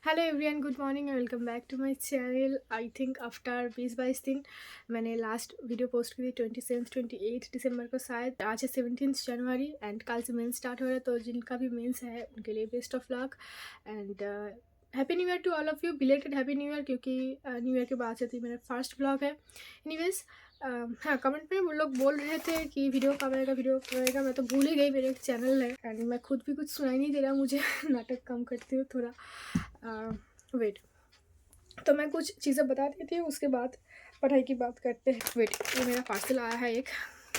Hello everyone, good morning and welcome back to my channel. I think after 20-22 दिन मैंने last video post की थी 27-28 दिसंबर को। शायद आज है 17 जनवरी एंड कल से मेंस स्टार्ट हो रहा है, तो जिनका भी मेंस है उनके लिए best of luck and happy new year to all of you. Belated happy new year, क्योंकि न्यू ईयर के बाद से थी मेरा फर्स्ट ब्लॉग है। एनीवेज, हाँ, कमेंट में वो लोग बोल रहे थे कि वीडियो कब आएगा, मैं तो भूल ही गई। मेरे एक चैनल है एंड मैं खुद भी कुछ सुनाई नहीं दे रहा मुझे नाटक कम करती हूँ थोड़ा। वेट, तो मैं कुछ चीज़ें बता देती हूँ, उसके बाद पढ़ाई की बात करते हैं। वेट, ये मेरा पार्सल आया है एक,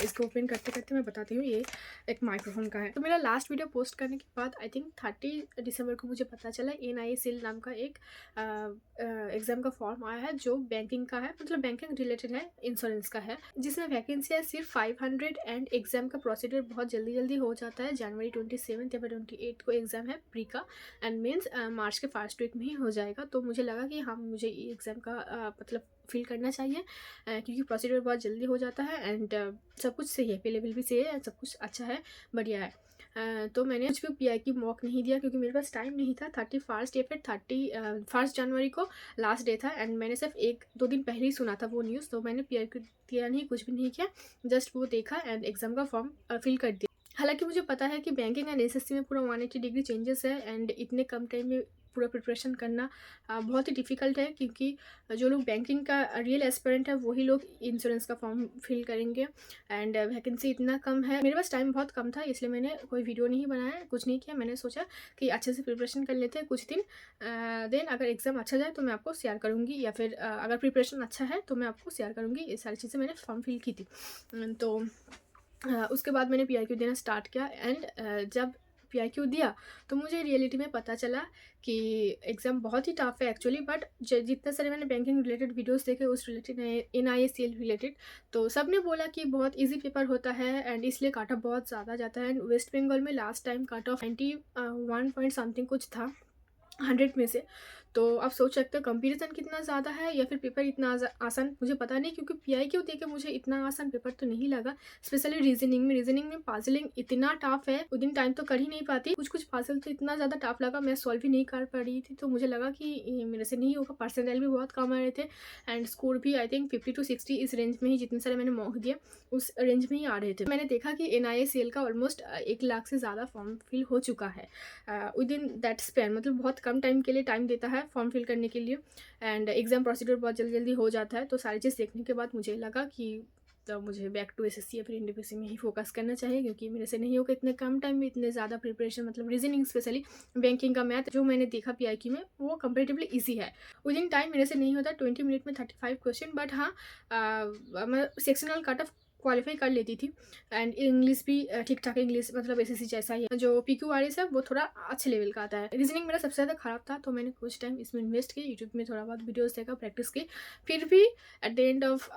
इसको ओपन करते करते मैं बताती हूँ। ये एक माइक्रोफोन का है। तो मेरा लास्ट वीडियो पोस्ट करने के बाद आई थिंक 30 दिसंबर को मुझे पता चला NISL नाम का एक एग्ज़ाम का फॉर्म आया है जो बैंकिंग का है, मतलब बैंकिंग रिलेटेड है, इंश्योरेंस का है, जिसमें वैकेंसी है सिर्फ 500 एंड एग्ज़ाम का प्रोसीजर बहुत जल्दी हो जाता है। जनवरी 27 या फिर 28 को एग्ज़ाम है प्री का एंड मीन्स मार्च के फर्स्ट वीक में ही हो जाएगा। तो मुझे लगा कि हाँ, मुझे ये एग्ज़ाम का मतलब फिल करना चाहिए क्योंकि प्रोसीजर बहुत जल्दी हो जाता है एंड सब कुछ सही है, पे लेवल भी सही है, सब कुछ अच्छा है, बढ़िया है। तो मैंने कुछ भी PI की मॉक नहीं दिया क्योंकि मेरे पास टाइम नहीं था। 31 या फिर 31 जनवरी को लास्ट डे था एंड मैंने सिर्फ 1-2 दिन पहले ही सुना था वो न्यूज़, तो मैंने PI को दिया नहीं, कुछ भी नहीं किया, जस्ट वो देखा एंड एग्ज़ाम का फॉर्म फिल कर दिया। हालांकि मुझे पता है कि बैंकिंग एंड SSC में पूरा 180 डिग्री चेंजेस है एंड इतने कम टाइम में पूरा प्रिपरेशन करना बहुत ही डिफ़िकल्ट है, क्योंकि जो लोग बैंकिंग का रियल एस्पिरेंट है वही लोग इंश्योरेंस का फॉर्म फिल करेंगे एंड वैकेंसी इतना कम है। मेरे पास टाइम बहुत कम था, इसलिए मैंने कोई वीडियो नहीं बनाया, कुछ नहीं किया। मैंने सोचा कि अच्छे से प्रिपरेशन कर लेते हैं कुछ दिन, देन अगर एग्ज़ाम अच्छा जाए तो मैं आपको शेयर करूँगी, या फिर अगर प्रिपरेशन अच्छा है तो मैं आपको शेयर करूँगी। ये सारी चीज़ें मैंने फॉर्म फिल की थी। तो उसके बाद मैंने PIQ देना स्टार्ट किया एंड जब PIQ दिया तो मुझे रियलिटी में पता चला कि एग्ज़ाम बहुत ही टफ है एक्चुअली। बट जितने सारे मैंने बैंकिंग रिलेटेड वीडियोस देखे उस रिलेटेड NISL रिलेटेड, तो सब ने बोला कि बहुत इजी पेपर होता है एंड इसलिए काट ऑफ बहुत ज़्यादा जाता है। एंड वेस्ट बंगाल में लास्ट टाइम काट ऑफ 91 पॉइंट समथिंग कुछ था 100 में से। तो आप सोच सकते हो कंपैरिजन कितना ज़्यादा है, या फिर पेपर इतना आसान, मुझे पता नहीं, क्योंकि PIQ देके मुझे इतना आसान पेपर तो नहीं लगा। स्पेशली रीजनिंग में पजलिंग इतना टफ है, उतनी टाइम तो कर ही नहीं पाती। कुछ पजल तो इतना ज़्यादा टफ लगा, मैं सॉल्व ही नहीं कर पा रही थी, तो मुझे लगा कि ये मेरे से नहीं होगा। परसेंटाइल भी बहुत कम आ रहे थे एंड स्कोर भी आई थिंक 50 to 60 इस रेंज में ही, जितने सारे मैंने मॉक दिए उस रेंज में ही आ रहे थे। मैंने देखा कि NISL का ऑलमोस्ट 1 लाख से ज़्यादा फॉर्म फिल हो चुका है विद इन दैट स्पैन, मतलब बहुत कम टाइम के लिए टाइम देता है फॉर्म फिल करने के लिए एंड एग्ज़ाम प्रोसीजर बहुत जल्दी हो जाता है। तो सारी चीज़ देखने के बाद मुझे लगा कि तो मुझे बैक टू SSC या फिर NTPC में ही फोकस करना चाहिए, क्योंकि मेरे से नहीं होगा इतने कम टाइम में इतने ज़्यादा प्रिपरेशन। मतलब रीजनिंग स्पेशली बैंकिंग का मैथ जो मैंने देखा PIQ में वो कंपेरेटिवली ईजी है। विद इन टाइम मेरे से नहीं होता 20 मिनट में 35 क्वेश्चन, बट हाँ मैं सेक्शनल कट ऑफ क्वालिफाई कर लेती थी एंड इंग्लिश भी ठीक ठाक इंग्लिश, मतलब SSC जैसा ही है। जो PQRS है वो थोड़ा अच्छे लेवल का आता है। रीजनिंग मेरा सबसे ज़्यादा खराब था, तो मैंने कुछ टाइम इसमें इन्वेस्ट किया, यूट्यूब में थोड़ा बहुत वीडियोस देखा, प्रैक्टिस की। फिर भी at the end of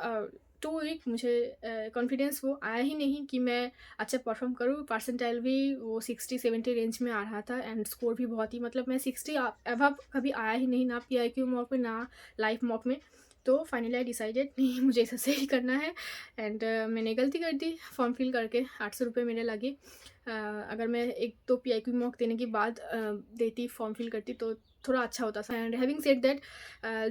2 week मुझे कॉन्फिडेंस वो आया ही नहीं कि मैं अच्छा परफॉर्म करूँ। परसेंटाइल भी वो 60-70 रेंज में आ रहा था एंड स्कोर भी बहुत ही, मतलब मैं 60 अबव कभी आया ही नहीं, ना PIQ मॉक में ना लाइफ मॉक में। तो फाइनली आई डिसाइडेड नहीं, मुझे ऐसा से ही करना है एंड मैंने गलती कर दी फॉर्म फिल करके। 800 रुपये मेरे लगे। अगर मैं 1-2 PIQ मॉक देने के बाद देती, फॉर्म फिल करती, तो थोड़ा अच्छा होता था। एंड हैविंग सेड दैट,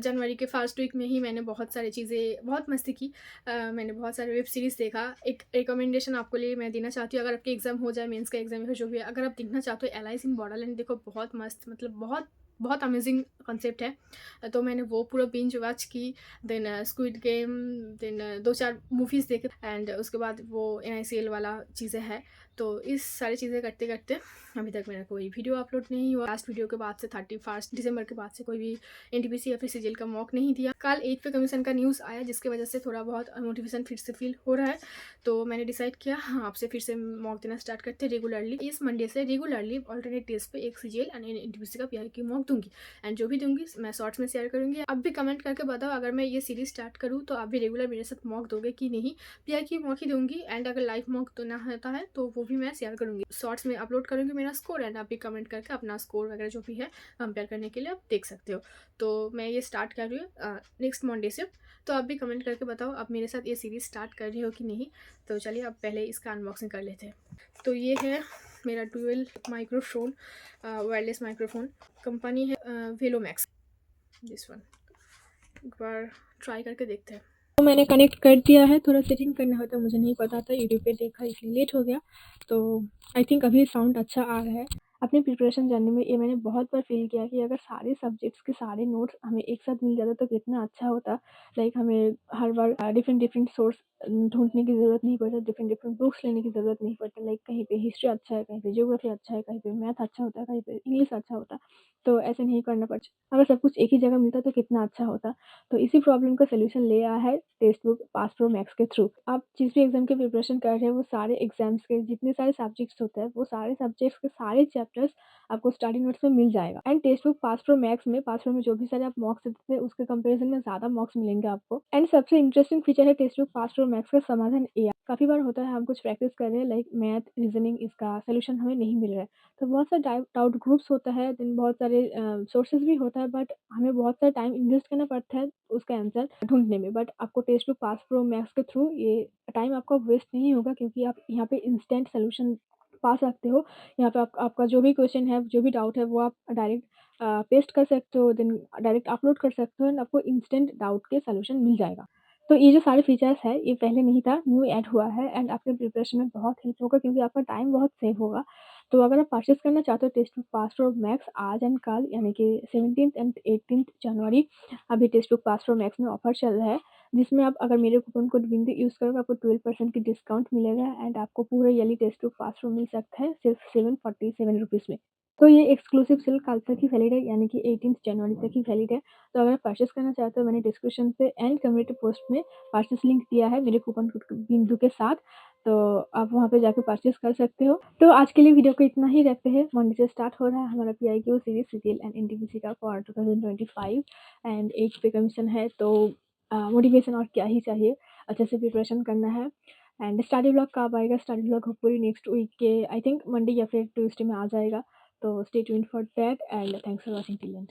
जनवरी के फर्स्ट वीक में ही मैंने बहुत सारी चीज़ें, बहुत मस्ती की। मैंने बहुत सारे वेब सीरीज़ देखा। एक रिकमेंडेशन आपको लिए मैं देना चाहती हूँ, अगर आपके एग्ज़ाम हो जाए, मेंस का एग्ज़ाम या फिर जो भी है, अगर आप देखना चाहते हो एलाइज इन बॉर्डरलैंड, देखो बहुत मस्त, मतलब बहुत बहुत अमेजिंग कॉन्सेप्ट है। तो मैंने वो पूरा बिंज वॉच की। Then squid game, then 2-4 movies देखे एंड उसके बाद वो NICL वाला चीज़ें है। तो इस सारी चीज़ें करते करते अभी तक मेरा कोई वीडियो अपलोड नहीं हुआ। लास्ट वीडियो के बाद से 31 दिसंबर के बाद से कोई भी NTPC या फिर CGL का मॉक नहीं दिया। कल 8 पे कमीशन का न्यूज़ आया, जिसकी वजह से थोड़ा बहुत मोटिवेशन फिर से फील हो रहा है। तो मैंने डिसाइड किया हाँ, आपसे फिर से मॉक देना स्टार्ट करते रेगुलरली। इस मंडे से रेगुलरली ऑल्टरनेट डेज पे एक CGL एंड NTPC का PI की मॉक दूंगी एंड जो भी दूंगी मैं शॉर्ट्स में शेयर करूँगी। अब भी कमेंट करके बताओ, अगर मैं ये सीरीज स्टार्ट करूँ तो आप भी रेगुलर मेरे साथ मॉक दोगे कि नहीं। PI की मॉक ही दूंगी एंड अगर लाइव मॉक देना होता है तो वो भी मैं शेयर करूँगी, शॉर्ट्स में अपलोड करूँगी मेरा स्कोर एंड आप भी कमेंट करके अपना स्कोर वगैरह जो भी है कंपेयर करने के लिए आप देख सकते हो। तो मैं ये स्टार्ट कर रही हूँ नेक्स्ट मंडे से। तो आप भी कमेंट करके बताओ आप मेरे साथ ये सीरीज़ स्टार्ट कर रहे हो कि नहीं। तो चलिए अब पहले इसका अनबॉक्सिंग कर लेते हैं। तो ये है मेरा dual microphone, wireless microphone. Company है वेलोमैक्स, दिस वन। एक बार ट्राई करके देखते हैं। तो मैंने कनेक्ट कर दिया है, थोड़ा सेटिंग करना होता मुझे नहीं पता था, यूट्यूब पे देखा इसलिए लेट हो गया। तो आई थिंक अभी साउंड अच्छा आ रहा है। अपनी प्रिपरेशन जर्नी में ये मैंने बहुत बार फील किया कि अगर सारे सब्जेक्ट्स के सारे नोट्स हमें एक साथ मिल जाता तो कितना अच्छा होता। लाइक हमें हर बार डिफरेंट सोर्स ढूंढने की ज़रूरत नहीं पड़ता, डिफरेंट बुक्स लेने की ज़रूरत नहीं पड़ती। लाइक कहीं पे हिस्ट्री अच्छा है, कहीं पे ज्योग्राफी अच्छा है, कहीं पे मैथ अच्छा होता है, कहीं पे इंग्लिश अच्छा होता। तो ऐसे नहीं करना पड़ता, अगर सब कुछ एक ही जगह मिलता तो कितना अच्छा होता। तो इसी प्रॉब्लम का सॉल्यूशन ले आया है text book pass pro max के थ्रू। आप जिस भी एग्जाम की प्रिपरेशन कर रहे हैं वो सारे एग्जाम्स के जितने सारे सब्जेक्ट्स होते हैं वो सारे सब्जेक्ट्स के सारे चैप्टर्स आपको स्टडी नोट्स में मिल जाएगा। And text book pass pro में जो भी सारे आप मॉक्स देते हैं उसके कंपेरिजन में ज़्यादा मॉक्स मिलेंगे आपको। एंड सबसे इंटरेस्टिंग फीचर है text book pass pro max का समाधान एआई। काफ़ी बार होता है हम कुछ प्रैक्टिस कर रहे हैं लाइक मैथ रीजनिंग, इसका सोल्यूशन हमें नहीं मिल रहा है, तो बहुत सारे डाउट ग्रुप्स होता है, देन बहुत सारे सोर्सेज भी होता है, बट हमें बहुत सारा टाइम इन्वेस्ट करना पड़ता है उसका आंसर ढूंढने में। बट आपको text book pass pro max के थ्रू ये टाइम आपका वेस्ट नहीं होगा, क्योंकि आप यहाँ पे इंस्टेंट सोल्यूशन पा सकते हो। यहाँ पे आपका जो भी क्वेश्चन है, जो भी डाउट है, वो आप डायरेक्ट पेस्ट कर सकते हो, देन डायरेक्ट अपलोड कर सकते हो एंड आपको इंस्टेंट डाउट के सोल्यूशन मिल जाएगा। तो ये जो सारे फीचर्स है ये पहले नहीं था, न्यू ऐड हुआ है एंड आपके प्रिपरेशन में बहुत हेल्प होगा, क्योंकि आपका टाइम बहुत सेव होगा। तो अगर आप परचेस करना चाहते हो text book pass pro max आज एंड कल, यानी कि 17th एंड 18th जनवरी, अभी text book pass pro max में ऑफर चल रहा है, जिसमें आप अगर मेरे कूपन कोड बिंदु यूज़ करोगे आपको 12% की डिस्काउंट मिलेगा एंड आपको पूरा yearly text book pass pro मिल सकता है सिर्फ 747 रुपीज़ में। तो ये एक्सक्लूसिव सेल कल तक ही वैलिड है, यानी कि 18th जनवरी तक ही वैलिड है। तो अगर आप परचेस करना चाहते हो, मैंने डिस्क्रिप्शन पे एंड कम्युनिटी पोस्ट में परचेस लिंक दिया है मेरे कूपन कोड बिंदु के साथ, तो आप वहाँ पे जाकर परचेस कर सकते हो। तो आज के लिए वीडियो को इतना ही रखते हैं। मंडे से स्टार्ट हो रहा है हमारा PIQ series CGL and NTPC का फॉर 2025 एंड 8 पे कमीशन है, तो मोटिवेशन और क्या ही चाहिए, अच्छे से प्रिपरेशन करना है। एंड स्टडी ब्लॉग कब आएगा, study blog hopefully next week के आई थिंक मंडे या फिर ट्यूसडे में आ जाएगा। तो stay tuned for that and thanks for watching till and.